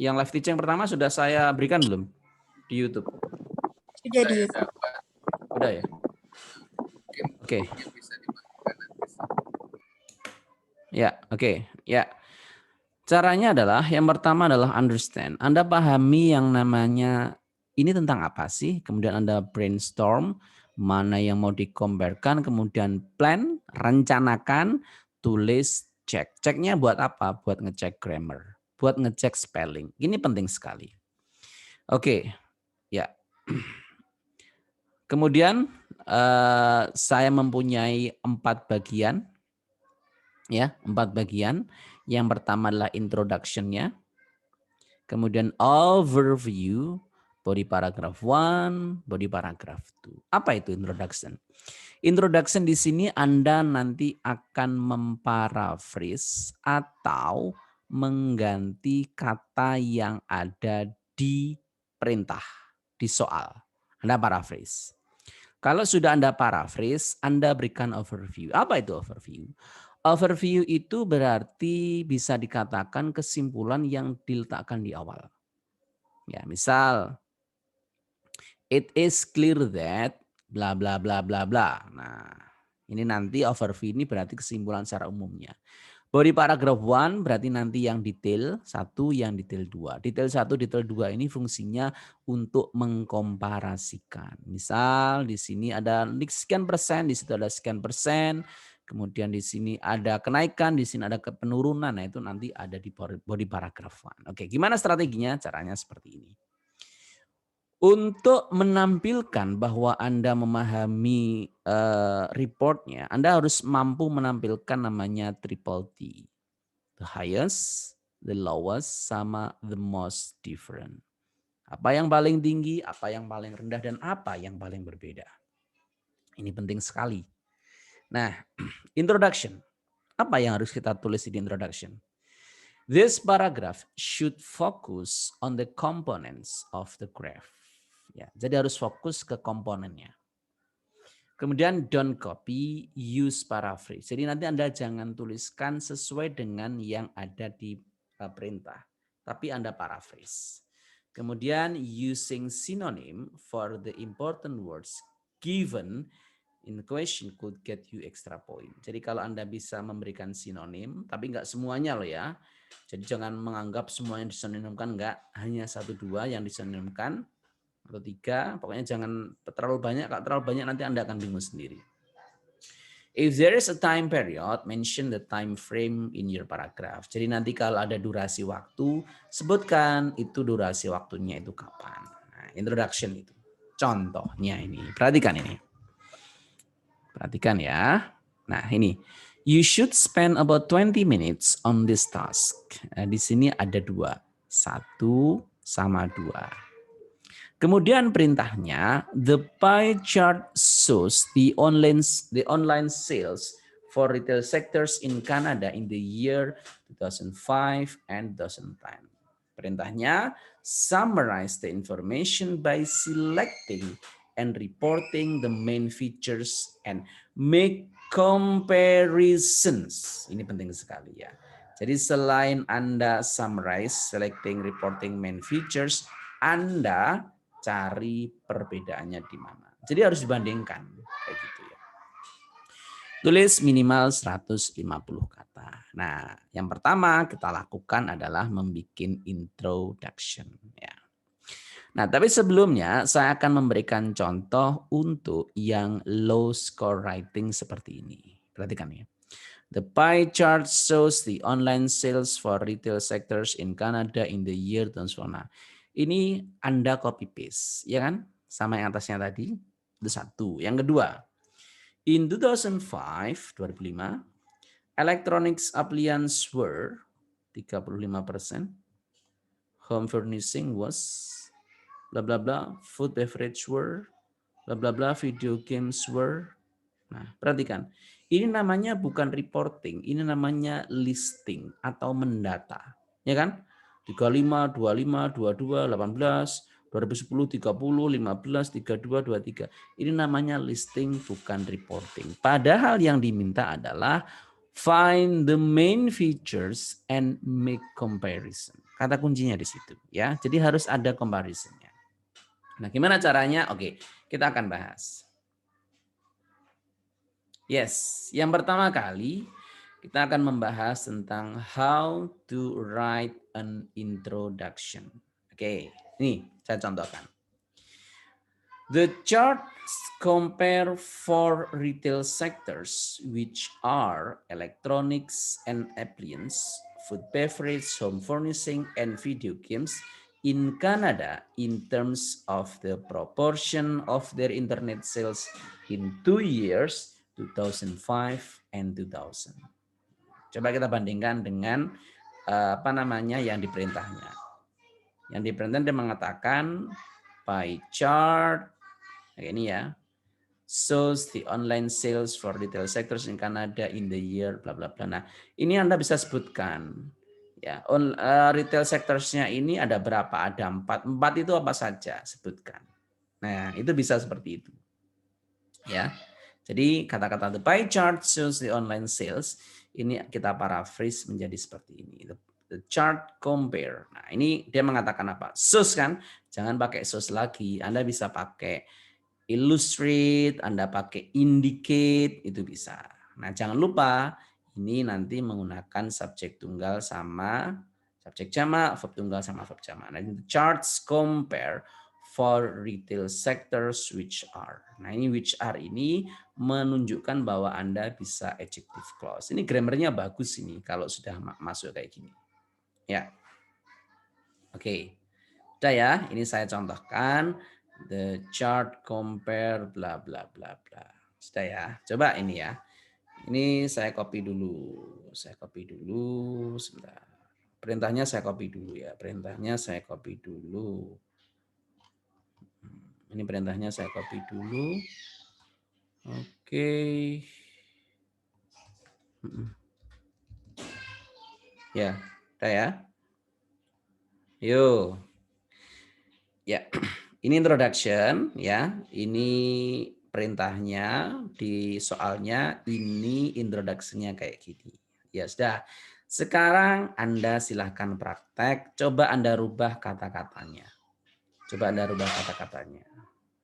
Yang live teaching pertama sudah saya berikan belum di YouTube? Sudah di YouTube. Udah ya? Oke. Ya, oke. Ya. Caranya adalah yang pertama adalah understand. Anda pahami yang namanya ini tentang apa sih? Kemudian Anda brainstorm mana yang mau dikomparekan, kemudian plan, rencanakan, tulis, cek. Ceknya buat apa? Buat ngecek grammar, buat ngecek spelling. Ini penting sekali. Oke, ya. Kemudian saya mempunyai 4 bagian, ya, 4 bagian. Yang pertama adalah introduction-nya, kemudian overview, body paragraph 1, body paragraph 2. Apa itu introduction? Introduction di sini Anda nanti akan memparaphrase atau mengganti kata yang ada di perintah, di soal. Anda paraphrase. Kalau sudah Anda paraphrase, Anda berikan overview. Apa itu overview? Overview itu berarti bisa dikatakan kesimpulan yang diletakkan di awal. Ya, misal, it is clear that bla bla bla bla bla. Nah, ini nanti overview ini berarti kesimpulan secara umumnya. Body paragraph 1 berarti nanti yang detail 1, yang detail 2. Detail 1, detail 2 ini fungsinya untuk mengkomparasikan. Misal di sini ada sekian persen, di situ ada sekian persen. Kemudian di sini ada kenaikan, di sini ada penurunan. Nah, itu nanti ada di body paragraph 1. Oke, gimana strateginya? Caranya seperti ini. Untuk menampilkan bahwa Anda memahami reportnya, Anda harus mampu menampilkan namanya triple T. The highest, the lowest, sama the most different. Apa yang paling tinggi, apa yang paling rendah, dan apa yang paling berbeda. Ini penting sekali. Nah, introduction. Apa yang harus kita tulis di introduction? This paragraph should focus on the components of the graph. Ya, jadi harus fokus ke komponennya. Kemudian don't copy, use paraphrase. Jadi nanti Anda jangan tuliskan sesuai dengan yang ada di perintah, tapi Anda paraphrase. Kemudian using synonym for the important words given in the question could get you extra point. Jadi kalau Anda bisa memberikan sinonim, tapi enggak semuanya loh ya. Jadi jangan menganggap semua yang disinonimkan, enggak, hanya 1-2 yang disinonimkan atau 3, pokoknya jangan terlalu banyak. Kalau terlalu banyak nanti Anda akan bingung sendiri. If there is a time period, mention the time frame in your paragraph. Jadi nanti kalau ada durasi waktu, sebutkan itu durasi waktunya itu kapan. Nah, introduction itu. Contohnya ini, perhatikan ini. Perhatikan ya. Nah, ini. You should spend about 20 minutes on this task. Nah, di sini ada 2. 1 sama 2. Kemudian perintahnya, the pie chart shows the online sales for retail sectors in Canada in the year 2005 and 2010. Perintahnya, summarize the information by selecting and reporting the main features and make comparisons. Ini penting sekali ya. Jadi selain Anda summarize, selecting, reporting main features, Anda cari perbedaannya di mana. Jadi harus dibandingkan kayak gitu ya. Tulis minimal 150 kata. Nah, yang pertama kita lakukan adalah membuat introduction ya. Nah, tapi sebelumnya saya akan memberikan contoh untuk yang low score writing seperti ini. Perhatikan ya. The pie chart shows the online sales for retail sectors in Canada in the year 2009. Ini Anda copy paste, ya kan? Sama yang atasnya tadi. Itu 1. Yang kedua, in 2005, electronics appliance were 35%, home furnishing was bla bla bla, food beverage were bla bla bla, video games were. Nah, perhatikan. Ini namanya bukan reporting, ini namanya listing atau mendata. Ya kan? 35, 25, 22, 18, 2010, 30, 15, 32, 23. Ini namanya listing bukan reporting. Padahal yang diminta adalah Find the main features and make comparison. Kata kuncinya di situ ya. Jadi harus ada comparisonnya. Nah, gimana caranya? Oke, kita akan bahas. Yes, yang pertama kali kita akan membahas tentang how to write an introduction. Oke, ini saya contohkan. The charts compare four retail sectors, which are electronics and appliance, food beverage, home furnishing, and video games in Canada in terms of the proportion of their internet sales in 2 years, 2005 and 2000. Coba kita bandingkan dengan apa namanya yang diperintahnya. Yang diperintah dia mengatakan pie chart kayak ini ya. Shows the online sales for retail sectors in Canada in the year bla bla bla. Nah, ini Anda bisa sebutkan ya, retail sectorsnya ini ada berapa? Ada 4. 4 itu apa saja? Sebutkan. Nah, itu bisa seperti itu. Ya. Jadi kata-kata the pie chart shows the online sales ini kita paraphrase menjadi seperti ini. The chart compare. Nah, ini dia mengatakan apa? Shows kan? Jangan pakai shows lagi. Anda bisa pakai illustrate, Anda pakai indicate, itu bisa. Nah, jangan lupa ini nanti menggunakan subjek tunggal sama subjek jamak, verb tunggal sama verb jamak. Nah, the charts compare for retail sectors which are. Nah, ini which are ini menunjukkan bahwa Anda bisa adjective clause. Ini grammarnya bagus ini kalau sudah masuk kayak gini. Ya. Oke. Udah ya, ini saya contohkan the chart compare bla bla bla bla. Sudah ya. Coba ini ya. Ini saya copy dulu. Saya copy dulu sebentar. Perintahnya saya copy dulu ya. Perintahnya saya copy dulu. Ini perintahnya saya copy dulu. Oke. Ya, udah ya. Yuk. Ya. Ini introduction ya. Ini perintahnya di soalnya ini introduction-nya kayak gini. Ya sudah. Sekarang Anda silahkan praktek. Coba Anda rubah kata-katanya. Coba Anda rubah kata-katanya.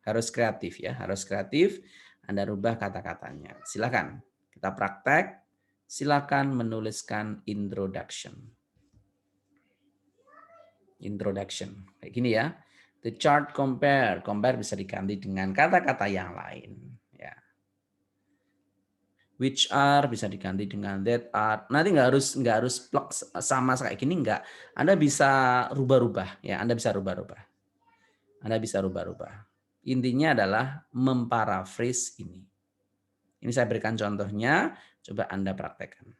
Harus kreatif ya, harus kreatif. Anda rubah kata-katanya. Silakan. Kita praktek. Silakan menuliskan introduction. Introduction. Kayak gini ya. The chart compare. Compare bisa diganti dengan kata-kata yang lain. Ya. Which are bisa diganti dengan that are. Nanti nggak harus plug sama kayak gini nggak. Anda bisa rubah-rubah ya. Anda bisa rubah-rubah. Anda bisa rubah-rubah. Intinya adalah memparaphrase ini. Ini saya berikan contohnya. Coba Anda praktekkan.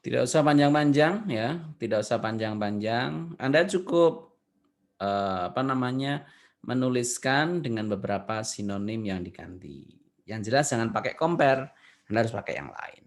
Tidak usah panjang-panjang ya, tidak usah panjang-panjang. Anda cukup menuliskan dengan beberapa sinonim yang diganti. Yang jelas jangan pakai compare, Anda harus pakai yang lain.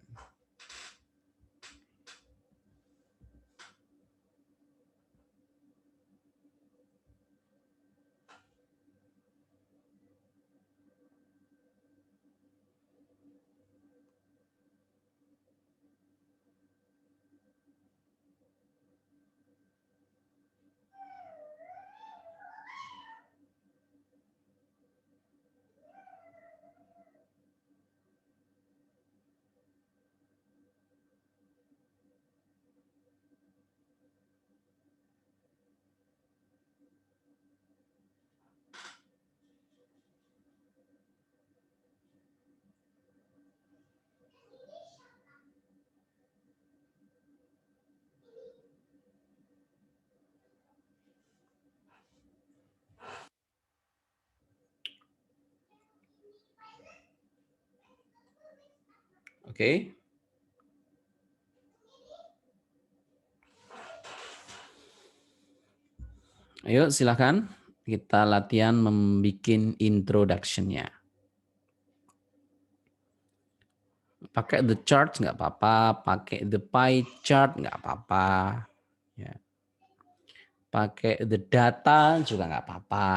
Oke. Ayo silakan kita latihan membuat introduction-nya. Pakai the chart nggak apa-apa, pakai the pie chart nggak apa-apa. Ya. Pakai the data juga nggak apa-apa.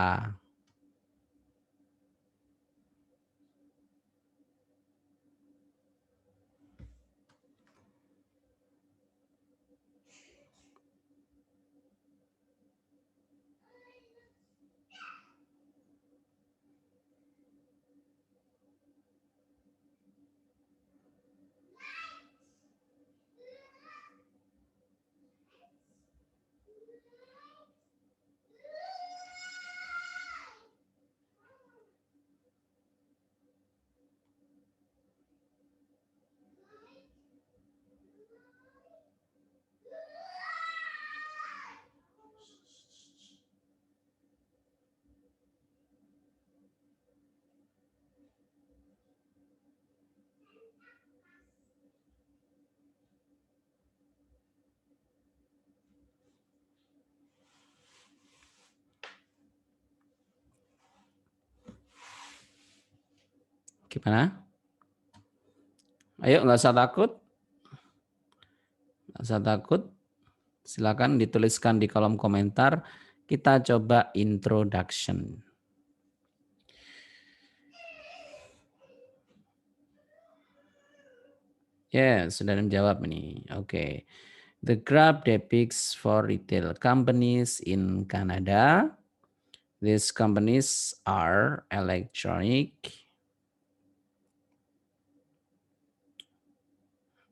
Gimana? Ayo nggak usah takut. Nggak usah takut. Silakan dituliskan di kolom komentar. Kita coba introduction. Ya, sudah menjawab ini. Oke. The graph depicts for retail companies in Canada. These companies are electronic.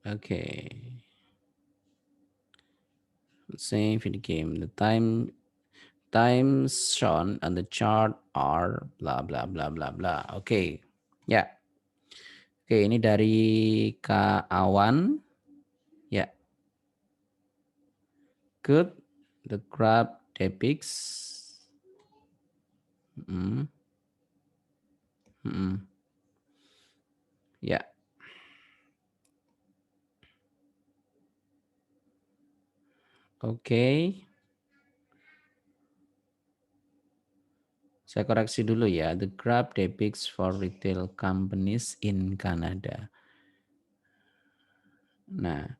Okay. Save in the game. The times shown on the chart are blah blah blah blah blah. Oke. Ya. Oke, ini dari Kak Awan. Ya. Good. The graph depicts. Ya. Oke. Saya koreksi dulu ya. The graph depicts for retail companies in Canada. Nah,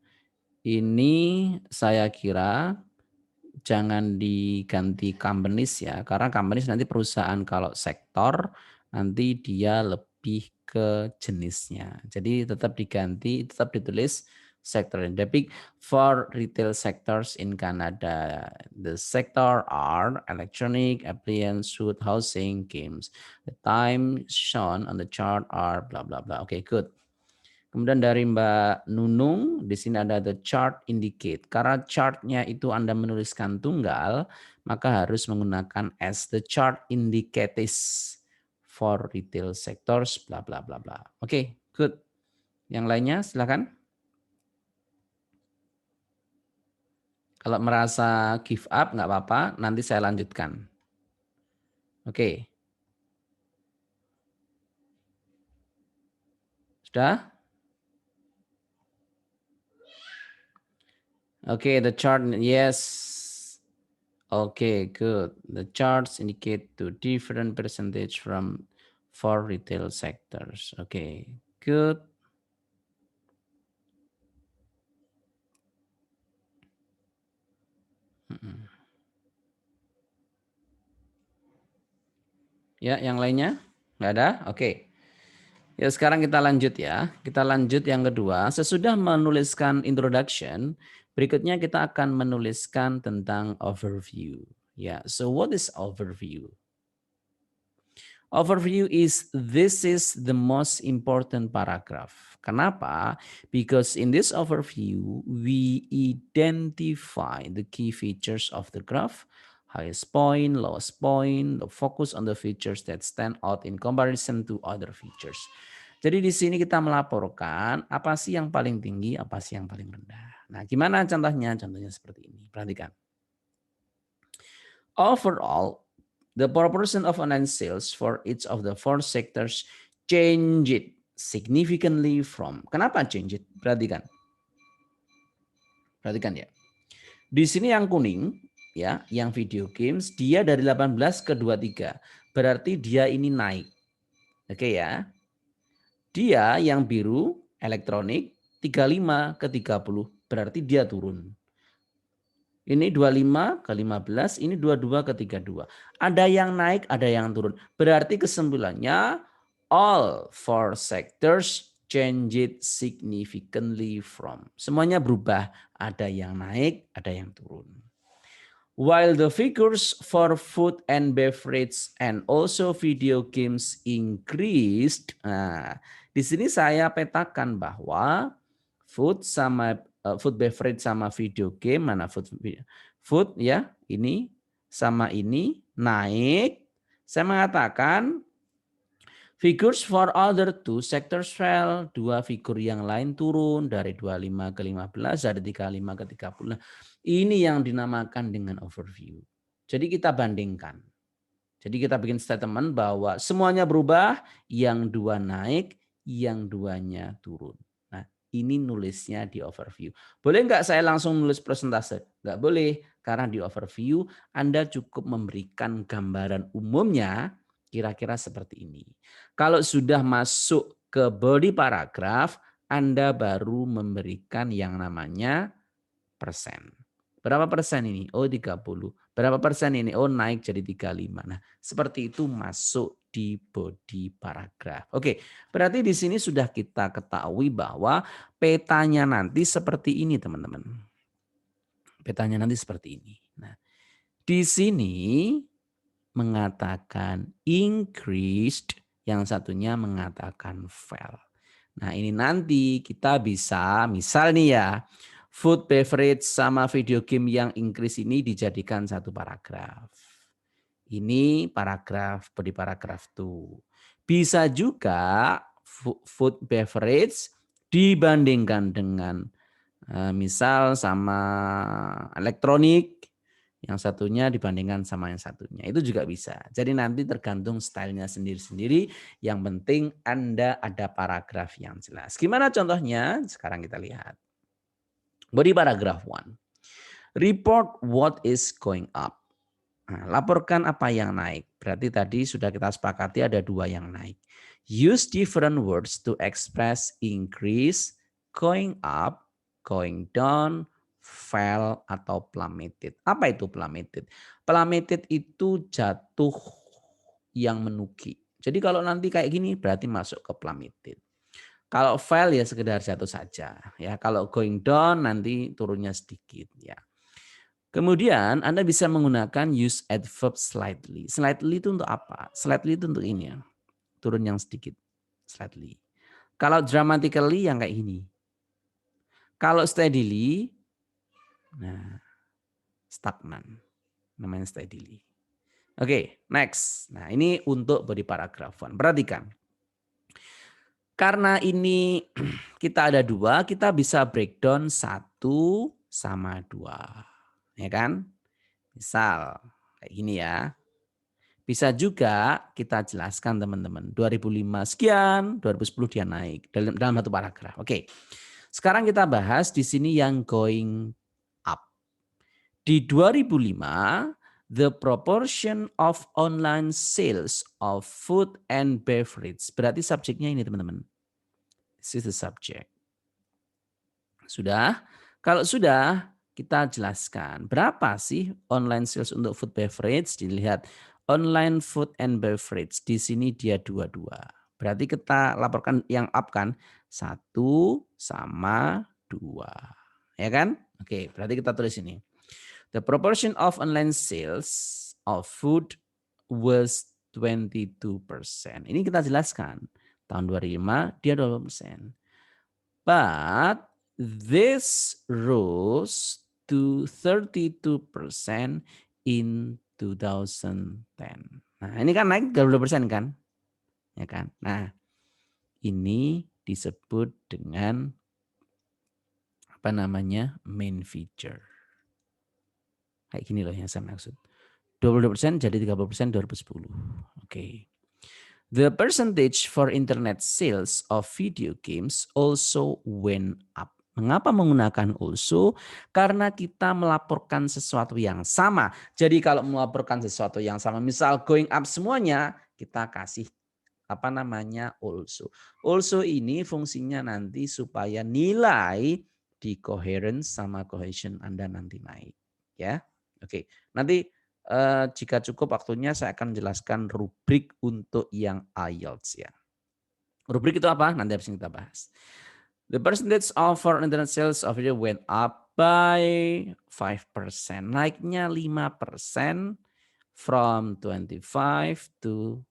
ini saya kira jangan diganti companies ya. Karena companies nanti perusahaan, kalau sektor nanti dia lebih ke jenisnya. Jadi tetap diganti, tetap ditulis sector. Depict for retail sectors in Canada. The sector are electronic, appliance, food, housing, games. The time shown on the chart are blah blah blah. Oke, good. Kemudian dari Mbak Nunung, di sini ada the chart indicate. Karena chartnya itu Anda menuliskan tunggal, maka harus menggunakan as the chart indicates for retail sectors, bla bla bla bla. Oke, good. Yang lainnya silakan. Kalau merasa give up nggak apa-apa, nanti saya lanjutkan. Oke. Sudah? Oke, the chart, yes. Okay, good. The charts indicate two different percentage from for retail sectors. Okay, good. Ya, yang lainnya? Nggak ada? Oke. Ya, sekarang kita lanjut ya. Kita lanjut yang kedua. Sesudah menuliskan introduction, berikutnya kita akan menuliskan tentang overview. Ya, so what is overview? Overview this is the most important paragraph. Kenapa? Because in this overview, we identify the key features of the graph, highest point, lowest point, the focus on the features that stand out in comparison to other features. Jadi di sini kita melaporkan apa sih yang paling tinggi, apa sih yang paling rendah. Nah, gimana contohnya? Contohnya seperti ini. Perhatikan. Overall, the proportion of online sales for each of the four sectors changed significantly from. Kenapa change it? Perhatikan. Perhatikan ya. Di sini yang kuning ya, yang video games dia dari 18 ke 23. Berarti dia ini naik. Oke ya. Dia yang biru elektronik 35 ke 30. Berarti dia turun. Ini 25 ke 15, ini 22 ke 32. Ada yang naik, ada yang turun. Berarti kesimpulannya all four sectors change it significantly from. Semuanya berubah, ada yang naik, ada yang turun. While the figures for food and beverage and also video games increased. Nah, di sini saya petakan bahwa food sama food beverage sama video game mana food ya ini sama ini naik. Saya mengatakan figures for other two sectors fell, dua figur yang lain turun dari 25 ke 15, dari 35 ke 30. Nah, ini yang dinamakan dengan overview. Jadi kita bandingkan. Jadi kita bikin statement bahwa semuanya berubah, yang dua naik, yang duanya turun. Nah, ini nulisnya di overview. Boleh nggak saya langsung nulis persentase? Nggak boleh, karena di overview Anda cukup memberikan gambaran umumnya kira-kira seperti ini. Kalau sudah masuk ke body paragraph, Anda baru memberikan yang namanya persen. Berapa persen ini? Oh 30. Berapa persen ini? Oh naik jadi 35. Nah seperti itu masuk di body paragraph. Oke, berarti di sini sudah kita ketahui bahwa petanya nanti seperti ini teman-teman. Petanya nanti seperti ini. Nah di sini mengatakan increased, yang satunya mengatakan fell. Nah ini nanti kita bisa misal nih ya, food, beverage, sama video game yang increase ini dijadikan satu paragraf. Ini paragraf, body paragraf tuh. Bisa juga food, beverage dibandingkan dengan misal sama elektronik, yang satunya dibandingkan sama yang satunya. Itu juga bisa. Jadi nanti tergantung stylenya sendiri-sendiri. Yang penting Anda ada paragraf yang jelas. Gimana contohnya? Sekarang kita lihat. Body paragraph 1. Report what is going up. Nah, laporkan apa yang naik. Berarti tadi sudah kita sepakati ada dua yang naik. Use different words to express increase, going up, going down, fell, atau plummeted. Apa itu plummeted? Plummeted itu jatuh yang menuki. Jadi kalau nanti kayak gini berarti masuk ke plummeted. Kalau fell ya sekedar jatuh saja. Ya, kalau going down nanti turunnya sedikit. Ya. Kemudian Anda bisa menggunakan use adverb slightly. Slightly itu untuk apa? Slightly itu untuk ini ya. Turun yang sedikit. Slightly. Kalau dramatically yang kayak ini. Kalau steadily, nah stagnan. Namanya steadily. Oke, next. Nah ini untuk body paragraph 1. Perhatikan. Karena ini kita ada dua, kita bisa breakdown 1 sama 2. Ya kan? Misal kayak gini ya. Bisa juga kita jelaskan teman-teman. 2005 sekian, 2010 dia naik dalam satu paragraf. Oke. Sekarang kita bahas di sini yang going up. Di 2005, the proportion of online sales of food and beverage. Berarti subjeknya ini teman-teman. This is the subject. Sudah? Kalau sudah, kita jelaskan berapa sih online sales untuk food beverage. Dilihat online food and beverage. Di sini dia 22. Berarti kita laporkan yang up kan? 1 sama 2. Ya kan? Oke, berarti kita tulis ini. The proportion of online sales of food was 22%. Ini kita jelaskan. Tahun 2005 dia 20%. But this rose to 32% in 2010. Nah, ini kan naik 22% kan? Ya kan? Nah, ini disebut dengan apa namanya? Main feature. Kayak gini loh yang saya maksud. 22% jadi 30% 2010. Oke. The percentage for internet sales of video games also went up. Mengapa menggunakan also? Karena kita melaporkan sesuatu yang sama. Jadi kalau melaporkan sesuatu yang sama, misal going up semuanya, kita kasih apa namanya also. Also ini fungsinya nanti supaya nilai di coherence sama cohesion Anda nanti naik, ya. Oke. Nanti jika cukup waktunya saya akan jelaskan rubrik untuk yang IELTS ya. Rubrik itu apa? Nanti habis kita bahas. The percentage of foreign internet sales of video went up by 5%. Naiknya 5% from 25 to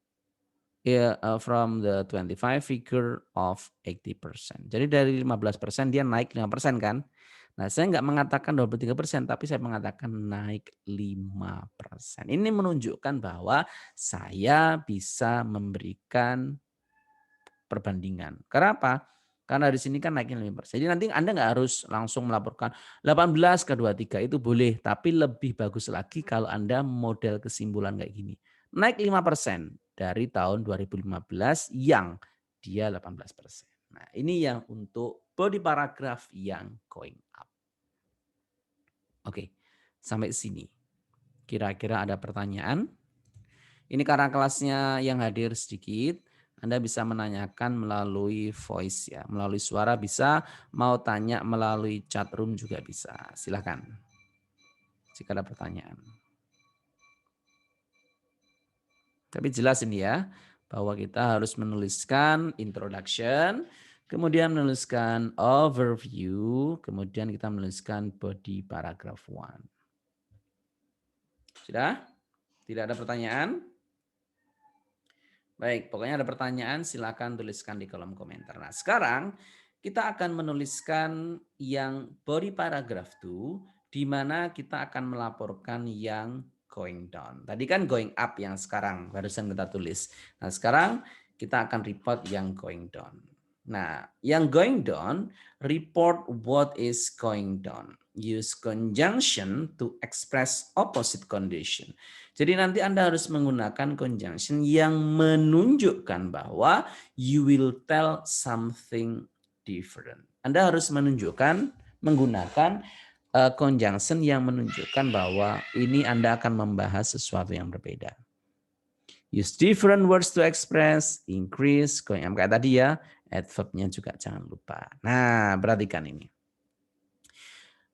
from the 25 figure of 80%. Jadi dari 15% dia naik 5% kan? Nah, saya nggak mengatakan 23%, tapi saya mengatakan naik 5%. Ini menunjukkan bahwa saya bisa memberikan perbandingan. Kenapa? Karena di sini kan naiknya 5%. Jadi nanti Anda nggak harus langsung melaporkan 18 ke 23 itu boleh, tapi lebih bagus lagi kalau Anda model kesimpulan kayak gini. Naik 5% dari tahun 2015 yang dia 18%. Nah, ini yang untuk body paragraph yang going up. Oke, sampai sini. Kira-kira ada pertanyaan? Ini karena kelasnya yang hadir sedikit, Anda bisa menanyakan melalui voice ya, melalui suara bisa, mau tanya melalui chat room juga bisa. Silakan. Jika ada pertanyaan. Tapi jelas ini ya, bahwa kita harus menuliskan introduction, kemudian menuliskan overview, kemudian kita menuliskan body paragraph 1. Sudah? Tidak ada pertanyaan? Baik, pokoknya ada pertanyaan silakan tuliskan di kolom komentar. Nah, sekarang kita akan menuliskan yang body paragraph 2 di mana kita akan melaporkan yang going down. Tadi kan going up yang sekarang barusan kita tulis. Nah, sekarang kita akan report yang going down. Nah, yang going down, report what is going down. Use conjunction to express opposite condition. Jadi nanti Anda harus menggunakan conjunction yang menunjukkan bahwa you will tell something different. Anda harus menggunakan conjunction yang menunjukkan bahwa ini Anda akan membahas sesuatu yang berbeda. Use different words to express, increase, going up kayak tadi ya, adverb-nya juga jangan lupa. Nah, perhatikan ini.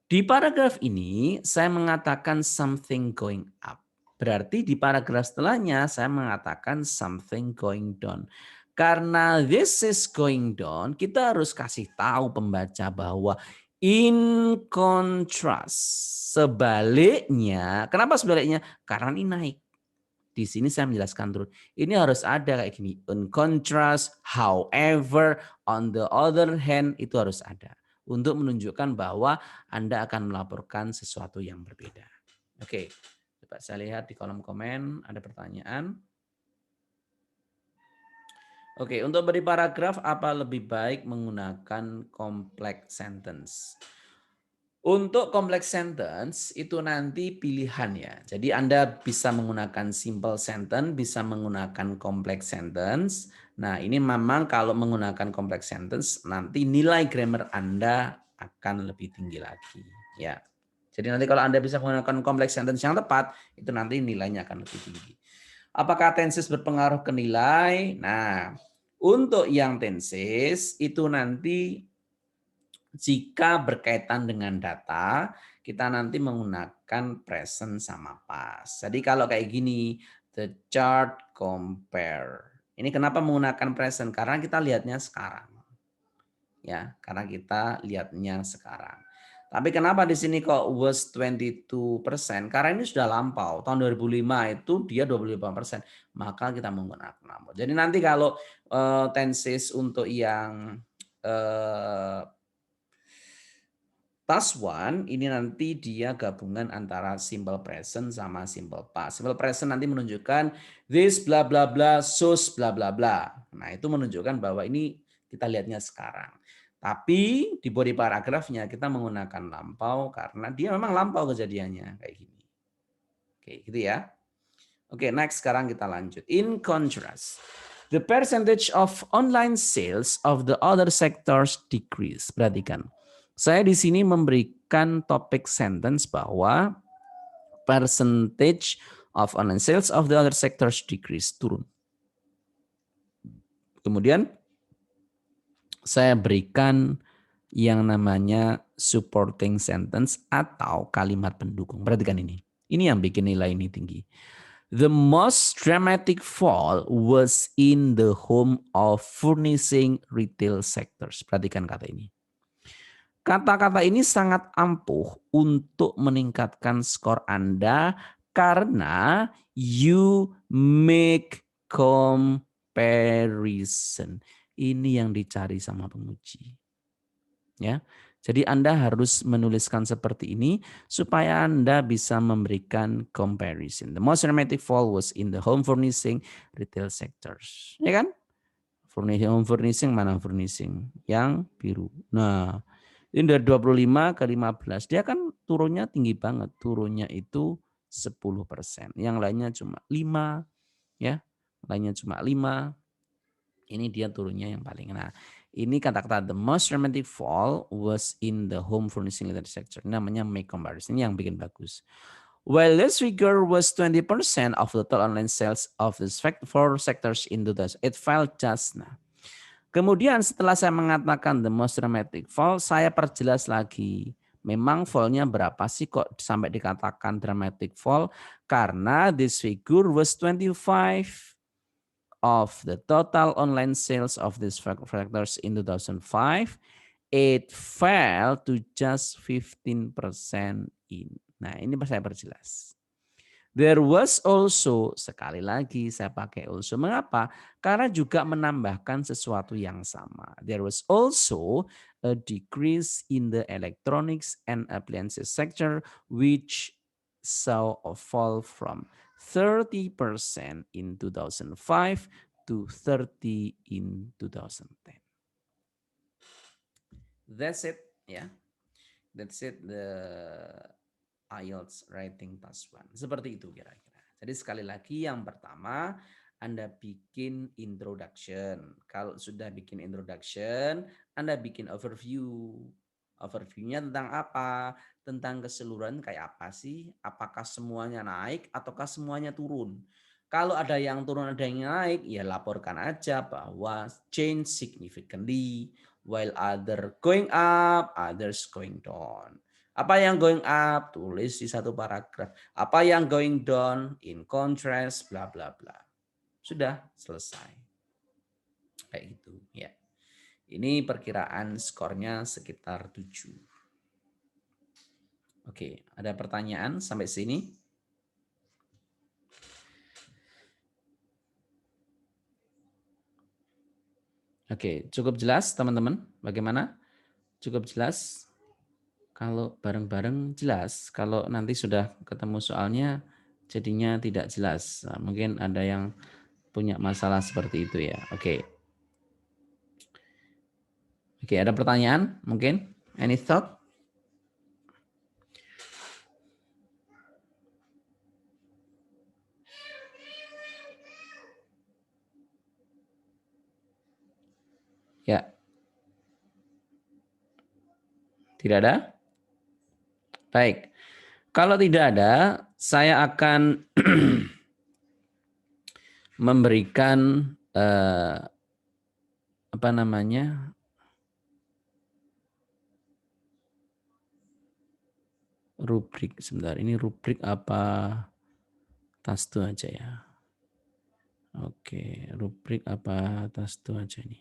Di paragraf ini saya mengatakan something going up. Berarti di paragraf setelahnya saya mengatakan something going down. Karena this is going down, kita harus kasih tahu pembaca bahwa in contrast, sebaliknya, kenapa sebaliknya? Karena ini naik. Di sini saya menjelaskan terus. Ini harus ada kayak gini. In contrast, however, on the other hand, itu harus ada. Untuk menunjukkan bahwa Anda akan melaporkan sesuatu yang berbeda. Oke, coba saya lihat di kolom komen ada pertanyaan. Oke, untuk beri paragraf apa lebih baik menggunakan complex sentence? Untuk complex sentence itu nanti pilihan ya. Jadi Anda bisa menggunakan simple sentence, bisa menggunakan complex sentence. Nah, ini memang kalau menggunakan complex sentence nanti nilai grammar Anda akan lebih tinggi lagi ya. Jadi nanti kalau Anda bisa menggunakan complex sentence yang tepat, itu nanti nilainya akan lebih tinggi. Apakah tenses berpengaruh ke nilai? Nah, untuk yang tenses itu nanti jika berkaitan dengan data, kita nanti menggunakan present sama past. Jadi kalau kayak gini, the chart compare. Ini kenapa menggunakan present? Karena kita lihatnya sekarang. Ya, karena kita lihatnya sekarang. Tapi kenapa di sini kok was 22%? Karena ini sudah lampau. Tahun 2005 itu dia 25%. Maka kita menggunakan lampau. Jadi nanti kalau tenses untuk yang Task one ini nanti dia gabungan antara simple present sama simple past. Simple present nanti menunjukkan this bla bla bla sus bla bla bla. Nah, itu menunjukkan bahwa ini kita lihatnya sekarang. Tapi di body paragrafnya kita menggunakan lampau karena dia memang lampau kejadiannya kayak gini. Oke, gitu ya. Oke, next sekarang kita lanjut. In contrast, The percentage of online sales of the other sectors decrease. Perhatikan. Saya di sini memberikan topik sentence bahwa percentage of online sales of the other sectors decrease, turun. Kemudian saya berikan yang namanya supporting sentence atau kalimat pendukung. Perhatikan ini. Ini yang bikin nilai ini tinggi. The most dramatic fall was in the home of furnishing retail sectors. Perhatikan kata ini. Kata-kata ini sangat ampuh untuk meningkatkan skor Anda karena you make comparison. Ini yang dicari sama penguji. Ya. Jadi Anda harus menuliskan seperti ini supaya Anda bisa memberikan comparison. The most dramatic fall was in the home furnishing retail sectors. Ya kan? Home furnishing mana furnishing? Yang biru. Nah, ini dari 25 ke 15. Dia kan turunnya tinggi banget. Turunnya itu 10%. Yang lainnya cuma 5. Ya, lainnya cuma 5. Ini dia turunnya yang paling. Nah, ini kata-kata the most dramatic fall was in the home furnishing sector. Ini namanya make comparison. Ini yang bikin bagus. While this figure was 20% of the total online sales of the four sectors in 2000, it fell just now. Kemudian setelah saya mengatakan the most dramatic fall, saya perjelas lagi. Memang fallnya berapa sih kok sampai dikatakan dramatic fall? Karena this figure was 25 of the total online sales of these factors in 2005, it fell to just 15% in. Nah, ini saya perjelas. There was also, sekali lagi saya pakai also. Mengapa? Karena juga menambahkan sesuatu yang sama. There was also a decrease in the electronics and appliances sector, which saw a fall from 30% in 2005 to 30 in 2010. That's it, ya. Yeah. That's it, the IELTS Writing Task 1. Seperti itu kira-kira. Jadi sekali lagi yang pertama, Anda bikin introduction. Kalau sudah bikin introduction, Anda bikin overview. Overview-nya tentang apa? Tentang keseluruhan kayak apa sih? Apakah semuanya naik ataukah semuanya turun? Kalau ada yang turun, ada yang naik, ya laporkan aja bahwa change significantly, while other going up, others going down. Apa yang going up, tulis di satu paragraf. Apa yang going down, in contrast, bla bla bla. Sudah selesai. Kayak gitu ya. Ini perkiraan skornya sekitar 7. Oke, ada pertanyaan sampai sini? Oke, cukup jelas teman-teman? Bagaimana? Cukup jelas? Kalau bareng-bareng jelas, kalau nanti sudah ketemu soalnya jadinya tidak jelas. Nah, mungkin ada yang punya masalah seperti itu ya. Oke. Oke, ada pertanyaan mungkin? Any thought? Ya. Tidak ada? Baik. Kalau tidak ada, saya akan memberikan apa namanya? Rubrik sebentar. Ini rubrik apa tastu aja ya? Oke, rubrik apa tastu aja nih?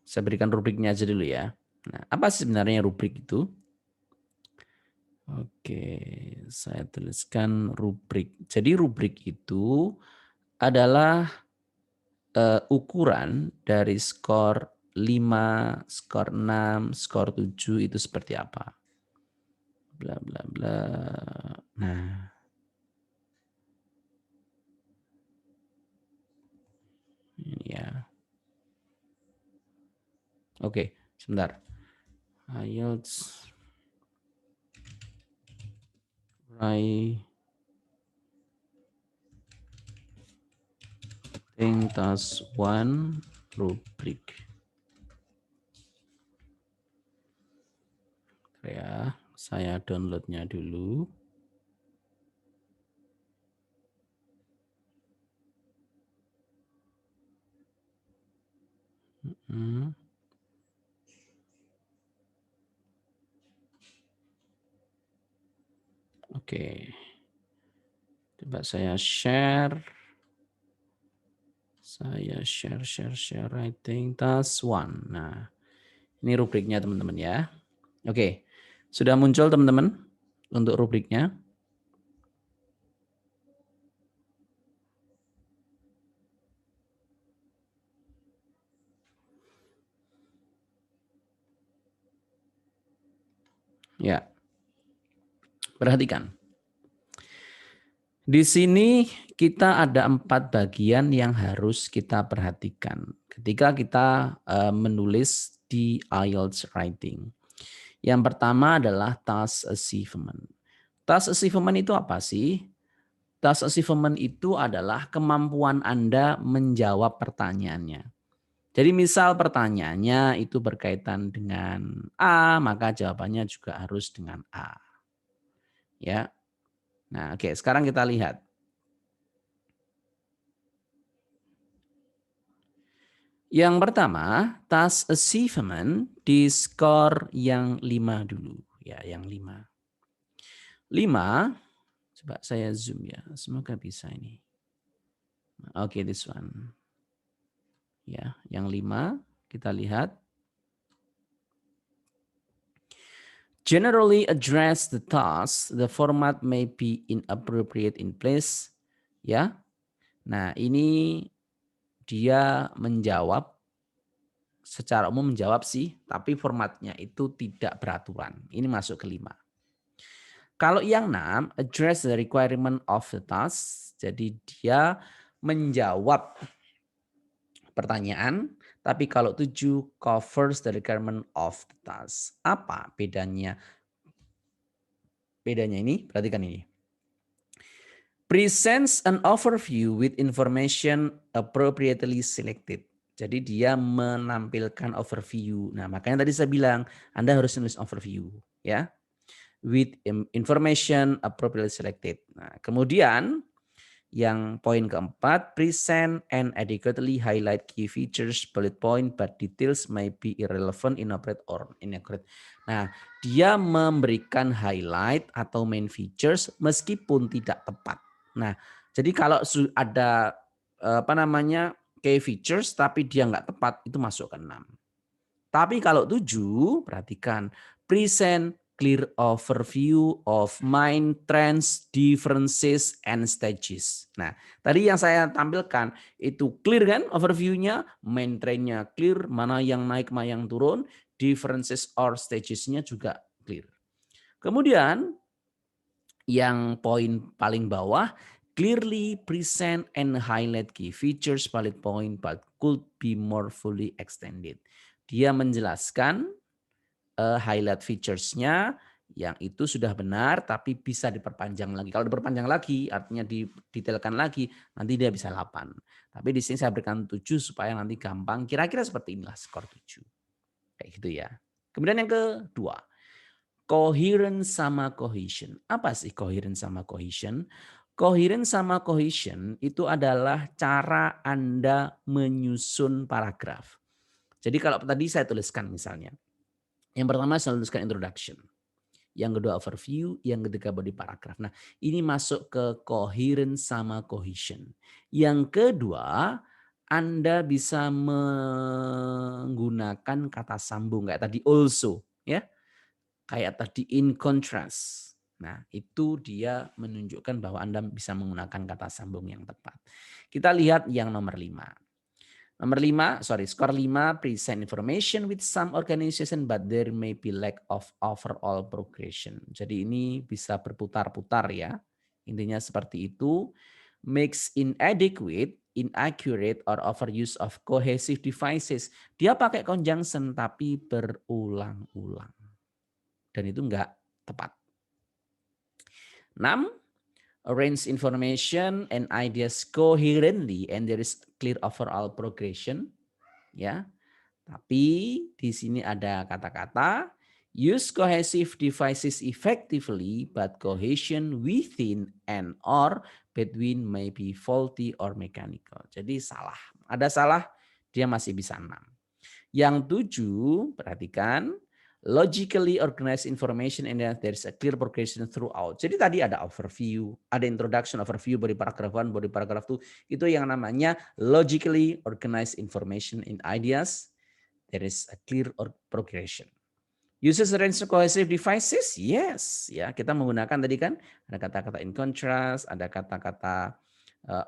Saya berikan rubriknya aja dulu ya. Nah, apa sebenarnya rubrik itu? Oke, saya tuliskan rubrik. Jadi rubrik itu adalah ukuran dari skor 5, skor 6, skor 7 itu seperti apa. Bla bla bla. Nah. Ini ya. Oke, sebentar. IELTS Writing task 1 rubrik. Ya, saya downloadnya dulu. Oke. Coba saya share. Saya share writing task 1. Nah, ini rubriknya teman-teman ya. Oke. Sudah muncul teman-teman untuk rubriknya? Ya. Perhatikan. Di sini kita ada 4 bagian yang harus kita perhatikan ketika kita menulis di IELTS Writing. Yang pertama adalah task achievement. Task achievement itu apa sih? Task achievement itu adalah kemampuan Anda menjawab pertanyaannya. Jadi misal pertanyaannya itu berkaitan dengan A, maka jawabannya juga harus dengan A. Ya. Nah, oke, sekarang kita lihat. Yang pertama, task achievement di skor yang 5 dulu. Ya, yang 5. 5, coba saya zoom ya. Semoga bisa ini. Oke, this one. Ya, yang 5 kita lihat. Generally address the task, the format may be inappropriate in place. Ya. Nah, ini dia menjawab secara umum menjawab sih, tapi formatnya itu tidak beraturan. Ini masuk ke 5. Kalau yang 6, address the requirement of the task. Jadi dia menjawab pertanyaan, tapi kalau 7 covers the requirement of the task. Apa bedanya? Bedanya ini, perhatikan ini. Presents an overview with information appropriately selected. Jadi dia menampilkan overview. Nah, makanya tadi saya bilang Anda harus nulis overview, ya. With information appropriately selected. Nah, kemudian yang poin keempat, present and adequately highlight key features, bullet point, but details may be irrelevant, inappropriate, or inaccurate. Nah, dia memberikan highlight atau main features meskipun tidak tepat. Nah, jadi kalau ada key features tapi dia nggak tepat, itu masuk ke 6. Tapi kalau 7, perhatikan, present clear overview of main trends, differences, and stages. Nah, tadi yang saya tampilkan itu clear kan overview-nya, main trend-nya clear, mana yang naik, mana yang turun, differences or stages-nya juga clear. Kemudian yang poin paling bawah, clearly present and highlight key features, valid point, but could be more fully extended. Dia menjelaskan highlight features-nya yang itu sudah benar tapi bisa diperpanjang lagi. Kalau diperpanjang lagi artinya didetailkan lagi, nanti dia bisa 8. Tapi di sini saya berikan 7 supaya nanti gampang. Kira-kira seperti inilah skor 7. Kayak gitu ya. Kemudian yang kedua, coherence sama cohesion. Apa sih coherence sama cohesion? Coherence sama cohesion itu adalah cara Anda menyusun paragraf. Jadi kalau tadi saya tuliskan misalnya, yang pertama saya tuliskan introduction, yang kedua overview, yang ketiga body paragraph. Nah, ini masuk ke coherence sama cohesion. Yang kedua, Anda bisa menggunakan kata sambung kayak tadi also, ya. Kayak tadi in contrast. Nah, itu dia menunjukkan bahwa Anda bisa menggunakan kata sambung yang tepat. Kita lihat yang nomor 5. Nomor 5, skor 5, present information with some organization but there may be lack of overall progression. Jadi ini bisa berputar-putar ya. Intinya seperti itu. Makes inadequate, inaccurate, or overuse of cohesive devices. Dia pakai conjunction tapi berulang-ulang. Dan itu enggak tepat. 6, arrange information and ideas coherently and there is clear overall progression, ya. Tapi di sini ada kata-kata use cohesive devices effectively but cohesion within and or between may be faulty or mechanical. Jadi salah. Ada salah dia masih bisa 6. Yang 7, perhatikan, logically organize information and then there's a clear progression throughout. Jadi tadi ada overview, ada introduction, overview, body paragraph 1, body paragraph 2. Itu yang namanya logically organize information in ideas. There is a clear progression. Uses arrange cohesive devices? Yes. Ya, kita menggunakan tadi kan ada kata-kata in contrast, ada kata-kata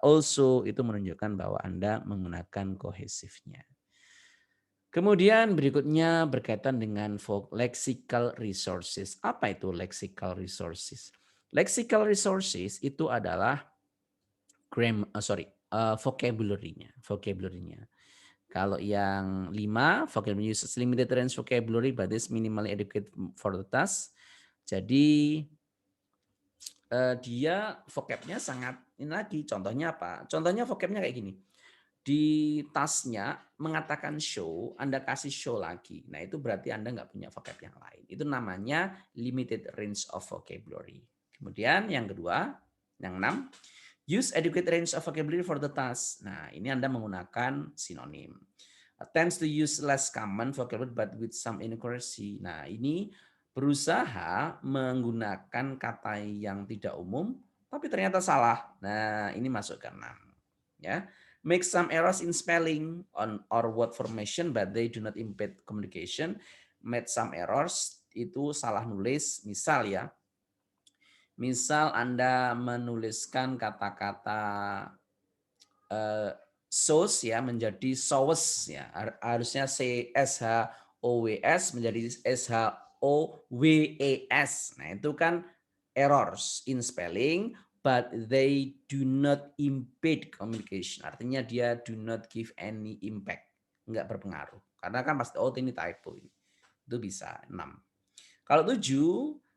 also, itu menunjukkan bahwa Anda menggunakan kohesifnya. Kemudian berikutnya berkaitan dengan lexical resources. Apa itu lexical resources? Lexical resources itu adalah vocabulary-nya. Kalau yang 5, vocabulary uses limited range vocabulary but is minimally adequate for the task. Jadi dia vocabnya sangat ini lagi. Contohnya apa? Contohnya vocabnya kayak gini. Di tasnya mengatakan show, Anda kasih show lagi. Nah itu berarti Anda nggak punya vocab yang lain. Itu namanya limited range of vocabulary. Kemudian yang kedua, yang 6, use adequate range of vocabulary for the task. Nah ini Anda menggunakan sinonim. Tends to use less common vocabulary but with some inaccuracy. Nah ini berusaha menggunakan kata yang tidak umum tapi ternyata salah. Nah ini masuk ke 6. Ya. Make some errors in spelling on or word formation but they do not impede communication. Made some errors itu salah nulis, misal ya. Misal Anda menuliskan kata-kata sauce ya menjadi sauce ya. Harusnya CSHOWS menjadi SHOWES. Nah, itu kan errors in spelling but they do not impede communication. Artinya dia do not give any impact. Enggak berpengaruh. Karena kan pasti ini typo ini. Itu bisa 6. Kalau 7,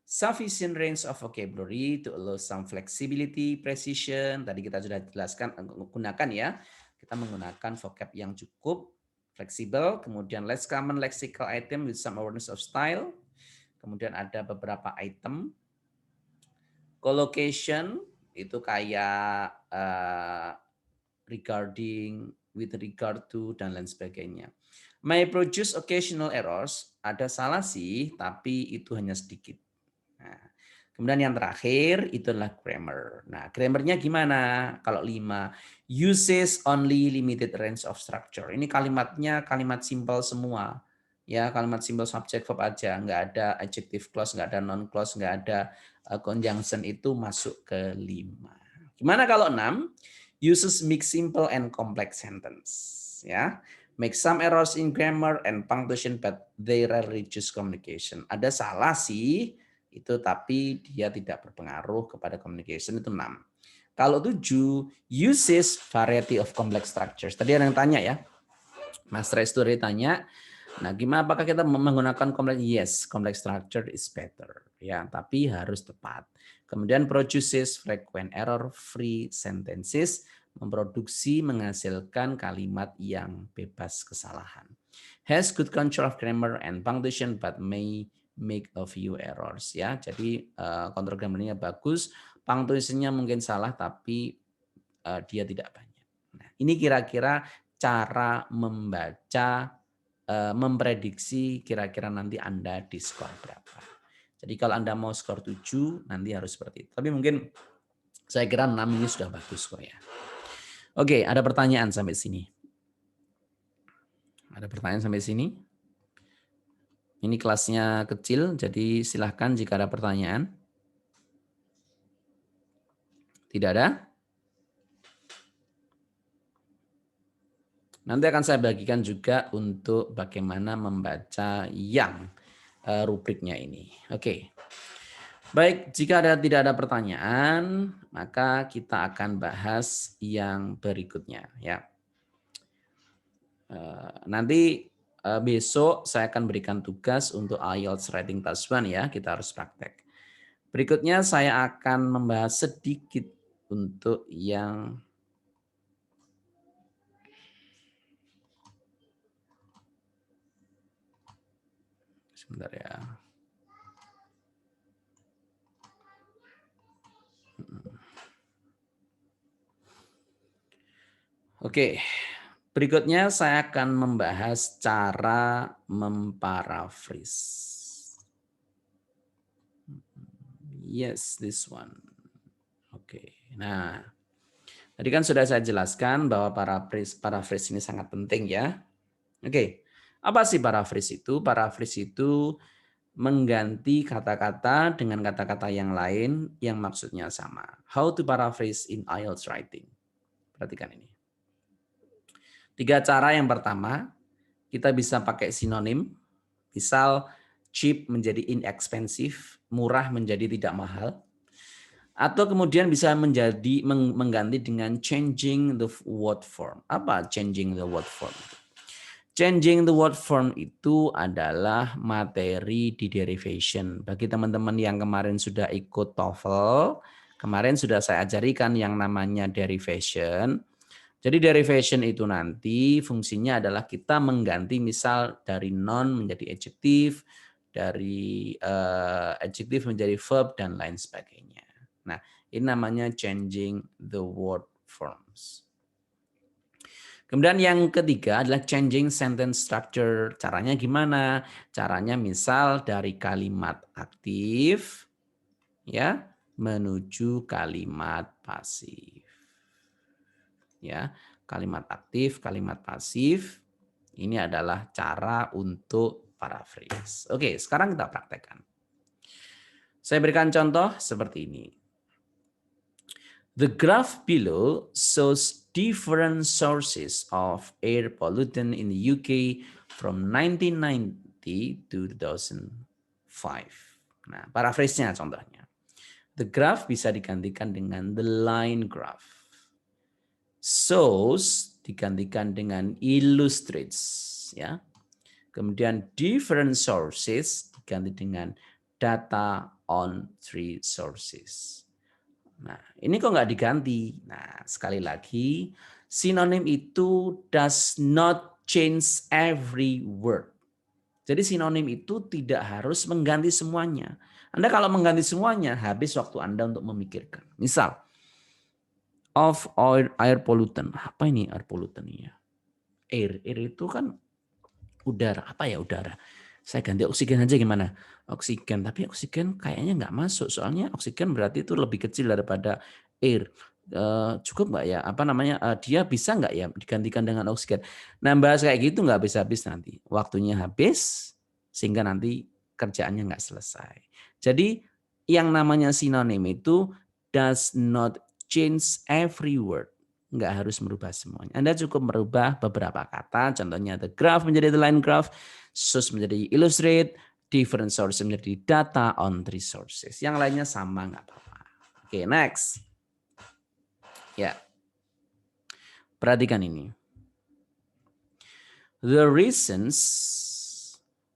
sufficient range of vocabulary to allow some flexibility, precision. Tadi kita sudah jelaskan gunakan ya. Kita menggunakan vocab yang cukup fleksibel, kemudian less common lexical item with some awareness of style. Kemudian ada beberapa item. Collocation itu kayak regarding, with regard to, dan lain sebagainya. May produce occasional errors, ada salah sih, tapi itu hanya sedikit. Nah, kemudian yang terakhir itu adalah grammar. Nah, grammarnya gimana? Kalau 5, uses only limited range of structure. Ini kalimatnya kalimat simple semua. Ya, kalimat simple subject verb aja, nggak ada adjective clause, nggak ada non clause, nggak ada conjunction, itu masuk ke 5. Gimana kalau 6? Uses mixed simple and complex sentence. Ya, make some errors in grammar and punctuation but they rarely reduce communication. Ada salah sih itu tapi dia tidak berpengaruh kepada communication, itu 6. Kalau 7, uses variety of complex structures. Tadi ada yang tanya ya. Mas Restori tanya, nah gimana apakah kita menggunakan complex? Yes, complex structure is better. Ya, tapi harus tepat. Kemudian produces frequent error free sentences, memproduksi menghasilkan kalimat yang bebas kesalahan. Has good control of grammar and punctuation but may make a few errors ya. Jadi kontrol grammarnya bagus, punctuation-nya mungkin salah tapi dia tidak banyak. Nah, ini kira-kira cara membaca, memprediksi kira-kira nanti Anda di skor berapa. Jadi kalau Anda mau skor 7, nanti harus seperti itu. Tapi mungkin saya kira 6 ini sudah bagus kok ya. Oke, ada pertanyaan sampai sini? Ada pertanyaan sampai sini? Ini kelasnya kecil, jadi silahkan jika ada pertanyaan. Tidak ada? Nanti akan saya bagikan juga untuk bagaimana membaca yang rubriknya ini. Oke. Baik, jika tidak ada pertanyaan, maka kita akan bahas yang berikutnya ya. Nanti besok saya akan berikan tugas untuk IELTS Writing Task 1 ya, kita harus praktek. Berikutnya saya akan membahas sedikit untuk yang sebentar ya. Oke, berikutnya saya akan membahas cara memparafris. Yes, this one. Oke, nah tadi kan sudah saya jelaskan bahwa paraphrase ini sangat penting ya. Oke, apa sih paraphrase itu? Paraphrase itu mengganti kata-kata dengan kata-kata yang lain yang maksudnya sama. How to paraphrase in IELTS writing. Perhatikan ini. 3 cara. Yang pertama, kita bisa pakai sinonim. Misal cheap menjadi inexpensive, murah menjadi tidak mahal. Atau kemudian bisa menjadi mengganti dengan changing the word form. Apa changing the word form? Changing the word form itu adalah materi di derivation. Bagi teman-teman yang kemarin sudah ikut TOEFL, kemarin sudah saya ajarikan yang namanya derivation. Jadi derivation itu nanti fungsinya adalah kita mengganti misal dari noun menjadi adjective, dari adjective menjadi verb dan lain sebagainya. Nah, ini namanya changing the word forms. Kemudian yang ketiga adalah changing sentence structure. Caranya gimana? Caranya misal dari kalimat aktif ya menuju kalimat pasif. Ya, kalimat aktif, kalimat pasif. Ini adalah cara untuk paraphrase. Oke, sekarang kita praktekkan. Saya berikan contoh seperti ini. The graph below shows different sources of air pollutant in the UK from 1990 to 2005. Nah, paraphrase-nya contohnya. The graph bisa digantikan dengan the line graph. Shows digantikan dengan illustrates, ya. Kemudian different sources diganti dengan data on 3 sources. Nah, ini kok nggak diganti? Nah, sekali lagi, sinonim itu does not change every word. Jadi sinonim itu tidak harus mengganti semuanya. Anda kalau mengganti semuanya, habis waktu Anda untuk memikirkan. Misal, of air pollutant. Apa ini air pollutant ya? Air itu kan udara. Apa ya udara? Saya ganti oksigen aja gimana? Oksigen, tapi oksigen kayaknya nggak masuk. Soalnya oksigen berarti itu lebih kecil daripada air. Cukup nggak ya? Apa namanya? Dia bisa nggak ya digantikan dengan oksigen? Nah, bahas kayak gitu nggak habis-habis nanti. Waktunya habis sehingga nanti kerjaannya nggak selesai. Jadi yang namanya sinonim itu does not change every word. Nggak harus merubah semuanya. Anda cukup merubah beberapa kata. Contohnya the graph menjadi the line graph. Source menjadi illustrate, different sources menjadi data on 3 sources. Yang lainnya sama nggak apa-apa. Oke, next. Ya, perhatikan ini. The reasons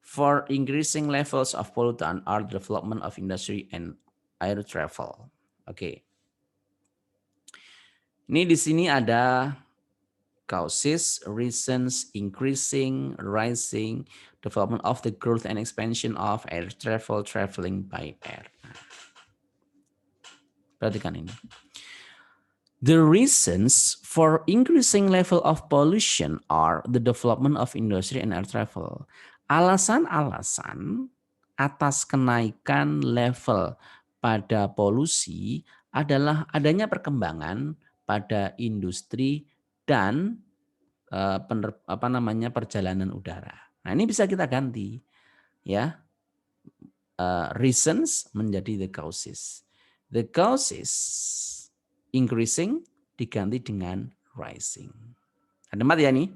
for increasing levels of pollutant are the development of industry and air travel. Oke. Ini di sini ada causes, reasons, increasing, rising, development of the growth and expansion of air travel, traveling by air. Perhatikan ini. The reasons for increasing level of pollution are the development of industry and air travel. Alasan-alasan atas kenaikan level pada polusi adalah adanya perkembangan pada industri dan perjalanan udara. Nah, ini bisa kita ganti ya. Reasons menjadi the causes. The causes increasing diganti dengan rising. Ada mat ya nih.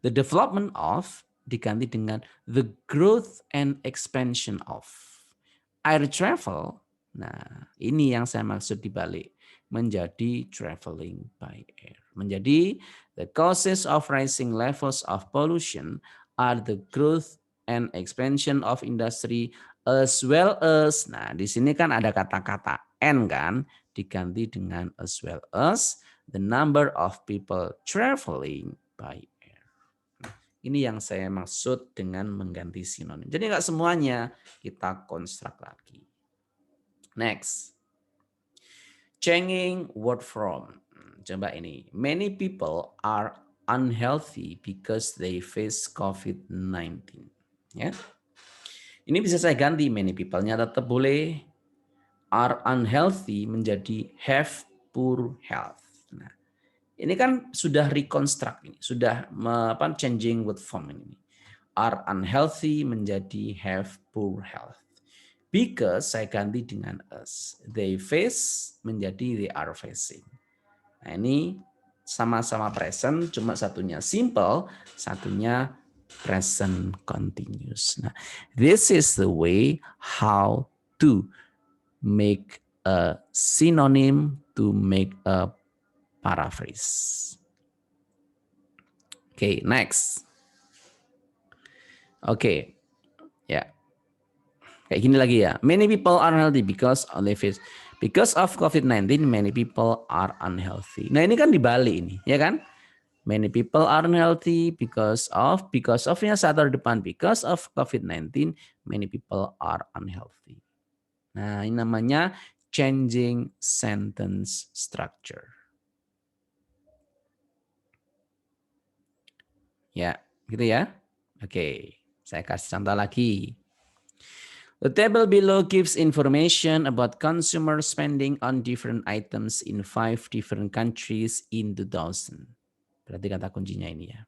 The development of diganti dengan the growth and expansion of. Air travel, nah ini yang saya maksud dibalik. Menjadi traveling by air. Menjadi the causes of rising levels of pollution are the growth and expansion of industry As well as. Nah, di sini kan ada kata-kata and kan, diganti dengan as well as the number of people traveling by air. Nah, ini yang saya maksud dengan mengganti sinonim. Jadi nggak semuanya kita konstruk lagi. Next. Changing word from. Coba ini. Many people are unhealthy because they face COVID-19. Ya. Ini bisa saya ganti many people-nya tetap boleh. Are unhealthy menjadi have poor health. Nah, ini kan sudah reconstruct ini, sudah changing word form ini. Are unhealthy menjadi have poor health. Because saya ganti dengan us. They face menjadi they are facing. Nah, ini sama-sama present, cuma satunya simple, satunya present continuous. Nah, this is the way how to make a synonym, to make a paraphrase. Okay, next. Okay, ya. Kayak gini lagi ya. Many people are unhealthy because of COVID-19. Many people are unhealthy. Nah ini kan dibalik ini, ya kan? Many people are unhealthy because of-nya satu depan, because of COVID-19. Many people are unhealthy. Nah ini namanya changing sentence structure. Ya, gitu ya. Oke, saya kasih contoh lagi. The table below gives information about consumer spending on different items in 5 different countries in 2000. Berarti kata kuncinya ini ya.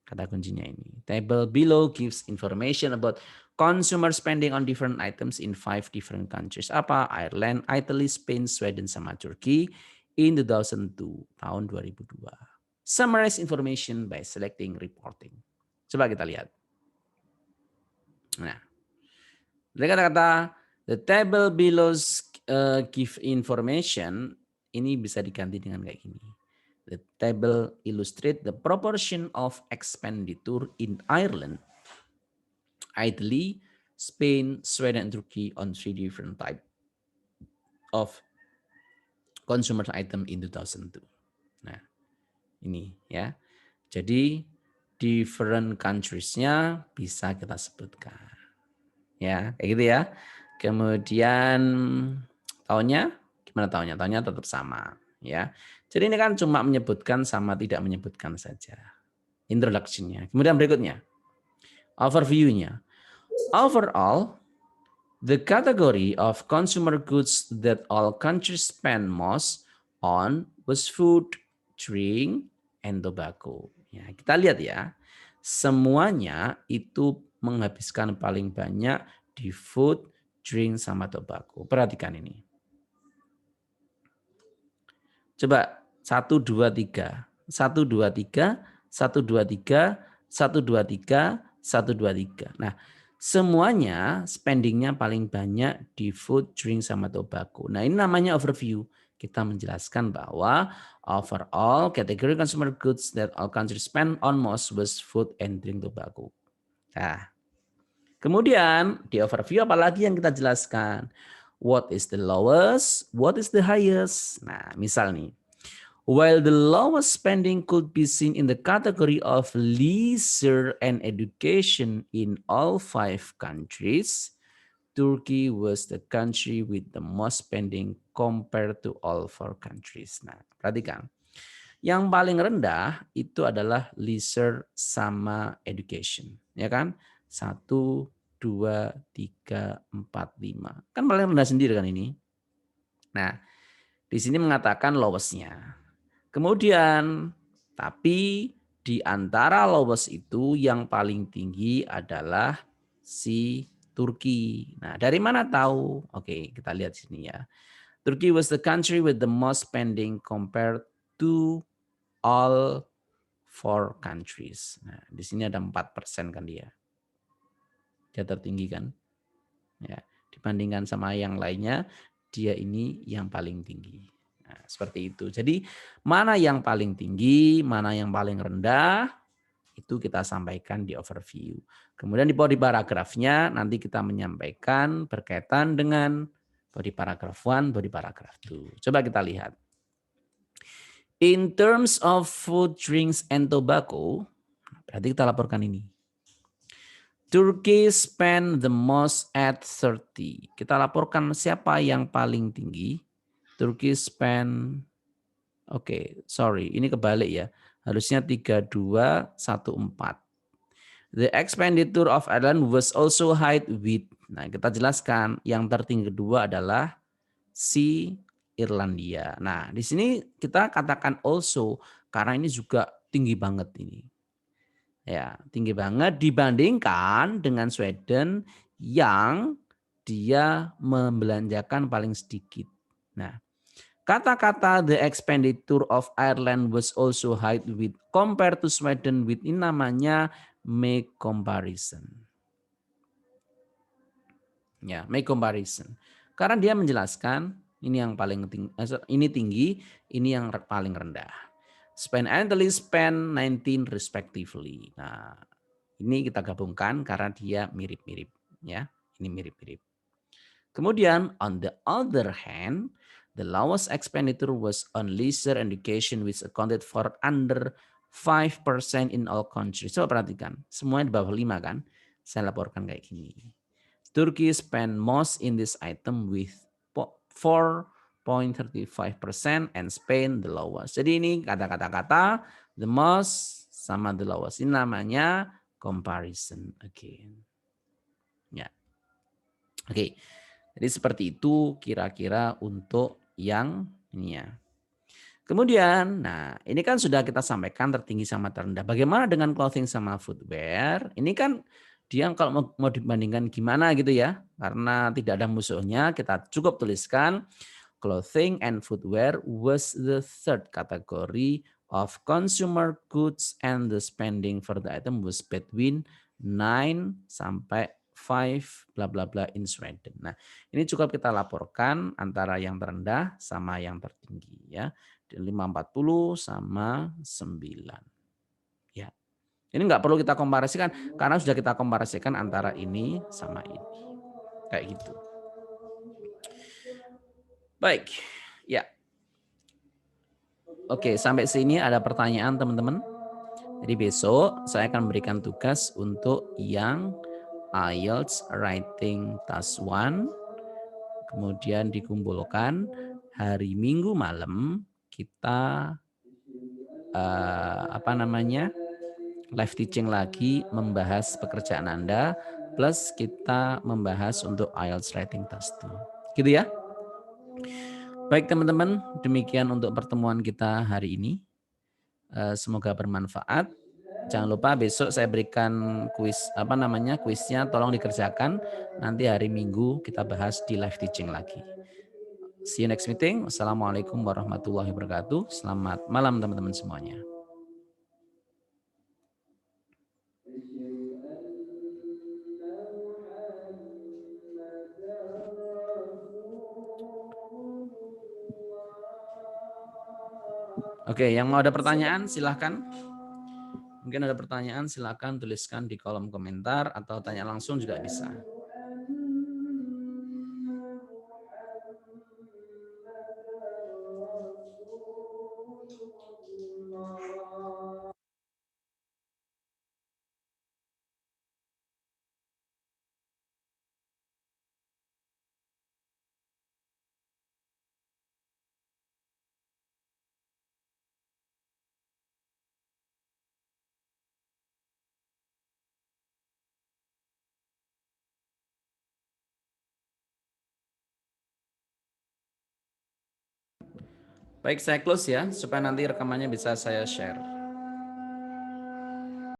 Kata kuncinya ini. Table below gives information about consumer spending on different items in 5 different countries. Apa? Ireland, Italy, Spain, Sweden, sama Turkey in 2002, tahun 2002. Summarize information by selecting reporting. Coba kita lihat. Nah, dari kata-kata the table below give information, ini bisa diganti dengan kayak gini. The table illustrate the proportion of expenditure in Ireland, Italy, Spain, Sweden, and Turkey on 3 different type of consumer item in 2002. Nah, ini ya. Jadi different countries-nya bisa kita sebutkan. Ya, kayak gitu ya. Kemudian tahunnya gimana tahunnya? Tahunnya tetap sama, ya. Jadi ini kan cuma menyebutkan sama tidak menyebutkan saja. Introduction-nya. Kemudian berikutnya. Overview-nya. Overall, the category of consumer goods that all countries spend most on was food, drink, and tobacco. Ya, kita lihat ya. Semuanya itu menghabiskan paling banyak di food, drink, sama tobacco. Perhatikan ini. Coba 1, 2, 3. 1, 2, 3, 1, 2, 3, 1, 2, 3, 1, 2, 3. Nah, semuanya spendingnya paling banyak di food, drink, sama tobacco. Nah, ini namanya overview. Kita menjelaskan bahwa overall category consumer goods that all countries spend on most was food and drink tobacco. Nah, kemudian di overview apalagi yang kita jelaskan? What is the lowest? What is the highest? Nah, misal nih. While the lowest spending could be seen in the category of leisure and education in all 5 countries, Turkey was the country with the most spending compared to all 4 countries. Nah, perhatikan. Yang paling rendah itu adalah leisure sama education, ya kan? 1, 2, 3, 4, 5. Kan paling rendah sendiri kan ini. Nah, di sini mengatakan lowest-nya. Kemudian, tapi di antara lowest itu yang paling tinggi adalah si Turki. Nah, dari mana tahu? Oke, kita lihat sini ya. Turkey was the country with the most spending compared to all 4 countries. Nah, di sini ada 4% kan dia. Dia tertinggi kan? Ya, dibandingkan sama yang lainnya, dia ini yang paling tinggi. Nah, seperti itu. Jadi mana yang paling tinggi, mana yang paling rendah, Itu kita sampaikan di overview. Kemudian di body paragrafnya nanti kita menyampaikan berkaitan dengan body paragraph 1, body paragraph 2. Coba kita lihat. In terms of food, drinks, and tobacco, berarti kita laporkan ini. Turkey spend the most at 30. Kita laporkan siapa yang paling tinggi. Turkey spend, sorry, ini kebalik ya. Harusnya 3214. The expenditure of Ireland was also high with. Nah, kita jelaskan yang tertinggi kedua adalah si Irlandia. Nah, di sini kita katakan also karena ini juga tinggi banget ini. Ya, tinggi banget dibandingkan dengan Sweden yang dia membelanjakan paling sedikit. Nah, kata-kata the expenditure of Ireland was also high with compared to Sweden with ini namanya make comparison. Ya, make comparison. Karena dia menjelaskan ini yang paling tinggi, ini tinggi, ini yang paling rendah. Spain and Italy spend 19 respectively. Nah, ini kita gabungkan karena dia mirip-mirip ya. Ini mirip-mirip. Kemudian on the other hand, the lowest expenditure was on leisure education which accounted for under 5% in all countries. Coba perhatikan, semuanya di bawah 5 kan? Saya laporkan kayak gini. Turkey spend most in this item with 4.35% and Spain the lowest. Jadi ini kata-kata the most sama the lowest. Ini namanya comparison again. Ya. Oke. Jadi seperti itu kira-kira untuk yang ini ya. Kemudian, nah ini kan sudah kita sampaikan tertinggi sama terendah. Bagaimana dengan clothing sama footwear? Ini kan dia kalau mau dibandingkan gimana gitu ya. Karena tidak ada musuhnya, kita cukup tuliskan clothing and footwear was the third category of consumer goods and the spending for the item was between 9 sampai 5 bla bla bla in Sweden. Nah, ini cukup kita laporkan antara yang terendah sama yang tertinggi ya. 540 sama 9. Ya. Ini enggak perlu kita komparasikan karena sudah kita komparasikan antara ini sama ini. Kayak gitu. Baik. Ya. Oke, sampai sini ada pertanyaan teman-teman. Jadi besok saya akan memberikan tugas untuk yang IELTS Writing Task 1. Kemudian dikumpulkan hari Minggu malam kita live teaching lagi membahas pekerjaan Anda plus kita membahas untuk IELTS Writing Task 2. Gitu ya. Baik teman-teman, demikian untuk pertemuan kita hari ini. Semoga bermanfaat. Jangan lupa besok saya berikan kuisnya tolong dikerjakan. Nanti hari Minggu kita bahas di live teaching lagi. See you next meeting. Wassalamualaikum warahmatullahi wabarakatuh. Selamat malam teman-teman semuanya. Oke, yang mau ada pertanyaan silahkan. Mungkin ada pertanyaan silahkan tuliskan di kolom komentar atau tanya langsung juga bisa. Baik, saya close ya, supaya nanti rekamannya bisa saya share.